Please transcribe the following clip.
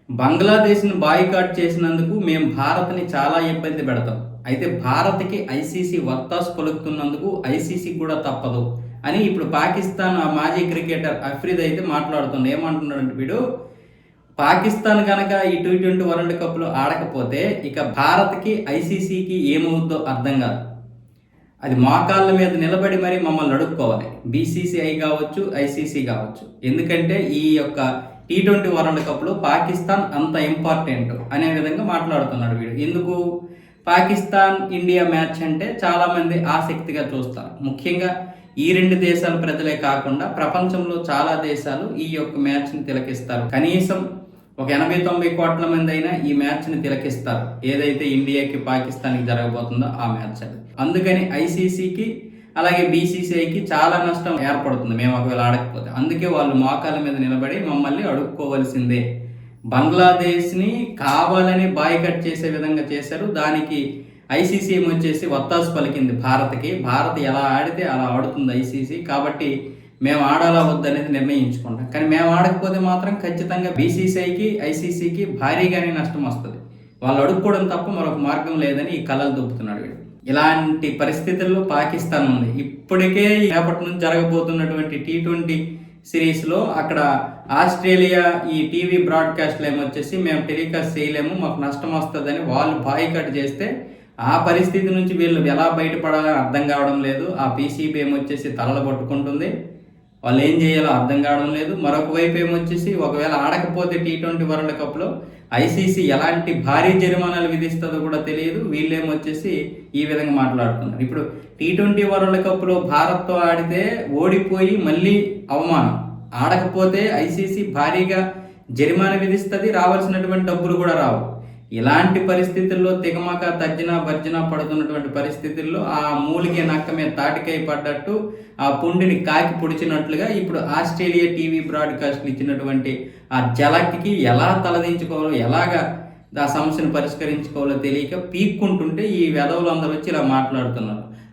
బంగ్లాదేశ్‌ని boycott చేసినందుకు మేము భారత్‌ని చాలా ఇబ్బంది పెడతాం. అయితే భారత్‌కి ఐసీసీ వత్తాసు పలుకుతున్నందుకు ఐసీసీకి కూడా తప్పదు అని ఇప్పుడు పాకిస్తాన్ మాజీ క్రికెటర్ అఫ్రిది అయితే మాట్లాడుతుండు. ఏమంటున్నాడంటే వీడు, పాకిస్తాన్ గనక ఈ టీ20 వరల్డ్ కప్‌లో ఆడకపోతే ఇక భారత్‌కి, ఐసీసీకి ఏమవుద్దో అర్థం గాదు. అది మోకాళ్ళ మీద నిలబడి మరి మమ్మల్ని అడుక్కోవాలి. బీసీసీఐ గావచ్చు, ఐసీసీ గావచ్చు. ఎందుకంటే ఈ యొక్క టీ20 వరల్డ్ కప్‌లో పాకిస్తాన్ అంత ఇంపార్టెంట్ అనే విధంగా మాట్లాడుతున్నాడు వీడు. ఎందుకు? పాకిస్తాన్, ఇండియా మ్యాచ్ అంటే చాలామంది ఆసక్తిగా చూస్తారు. ముఖ్యంగా ఈ 2 దేశాల ప్రజలే కాకుండా ప్రపంచంలో చాలా దేశాలు ఈ యొక్క మ్యాచ్‌ని తిలకిస్తారు. కనీసం ఒక 80-90 కోట్ల మంది అయినా ఈ మ్యాచ్‌ని తిలకిస్తారు. ఏదైతే ఇండియాకి, పాకిస్తాన్‌కి జరగబోతుందో ఆ మ్యాచ్ అది. అందుకని ఐసీసీకి అలాగే బీసీసీఐకి చాలా నష్టం ఏర్పడుతుంది మేము ఒకవేళ ఆడకపోతే. అందుకే వాళ్ళు మోకాళ్ళ మీద నిలబడి మమ్మల్ని అడుక్కోవాల్సిందే. బంగ్లాదేశ్‌ని కావాలని బాయ్‌కట్ చేసే విధంగా చేశారు. దానికి ఐసీసీ ఏమొచ్చేసి వత్తాసు పలికింది భారత్‌కి. భారత్ ఎలా ఆడితే అలా ఆడుతుంది ఐసీసీ. కాబట్టి మేము ఆడాలా వద్దనేది నిర్ణయించుకుంటాం. కానీ మేము ఆడకపోతే మాత్రం ఖచ్చితంగా బీసీసీఐకి, ఐసీసీకి భారీగానే నష్టం వస్తది. వాళ్ళు అడుక్కోవడం తప్ప మరొక మార్గం లేదని ఈ కలలు దొబ్బుతున్నాడు వీడు. ఇలాంటి పరిస్థితుల్లో పాకిస్తాన్ ఉంది. ఇప్పటికే రేపటి నుంచి జరగబోతున్నటువంటి టీ20 సిరీస్‌లో అక్కడ ఆస్ట్రేలియా ఈ టీవీ బ్రాడ్‌కాస్ట్‌లు ఏమొచ్చేసి మేము టెలికాస్ట్ చేయలేము, మాకు నష్టం వస్తదని వాళ్ళు బాయ్‌కాట్ చేస్తే ఆ పరిస్థితి నుంచి వీళ్ళు ఎలా బయటపడాలో అర్థం కావడం లేదు. ఆ పీసీబీ ఏమొచ్చేసి తలలు పట్టుకుంటుంది. వాళ్ళు ఏం చేయాలో అర్థం కావడం లేదు. మరొక వైపు ఏమొచ్చేసి ఒకవేళ ఆడకపోతే టీ20 వరల్డ్ కప్‌లో ఐసీసీ ఎలాంటి భారీ జరిమానాలు విధిస్తుందో కూడా తెలియదు. వీళ్ళేమొచ్చేసి ఈ విధంగా మాట్లాడుతున్నారు. ఇప్పుడు టీ20 వరల్డ్ కప్‌లో భారత్‌తో ఆడితే ఓడిపోయి మళ్ళీ అవమానం. ఆడకపోతే ఐసీసీ భారీగా జరిమానా విధిస్తుంది. రావాల్సినటువంటి డబ్బులు కూడా రావు. ఇలాంటి పరిస్థితుల్లో తికమక తర్జన భర్జన పడుతున్నటువంటి పరిస్థితుల్లో ఆ మూలిగే నక్క మీద తాటికాయ పడ్డట్టు ఆ పుండిని కాకి పొడిచినట్లుగా ఇప్పుడు ఆస్ట్రేలియా టీవీ బ్రాడ్‌కాస్ట్‌లు ఇచ్చినటువంటి ఆ జలక్కి ఎలా తలదించుకోవాలో, ఎలాగా ఆ సమస్యను పరిష్కరించుకోవాలో తెలియక పీక్కుంటుంటే ఈ వెధవలందరూ వచ్చి ఇలా మాట్లాడుతున్నారు.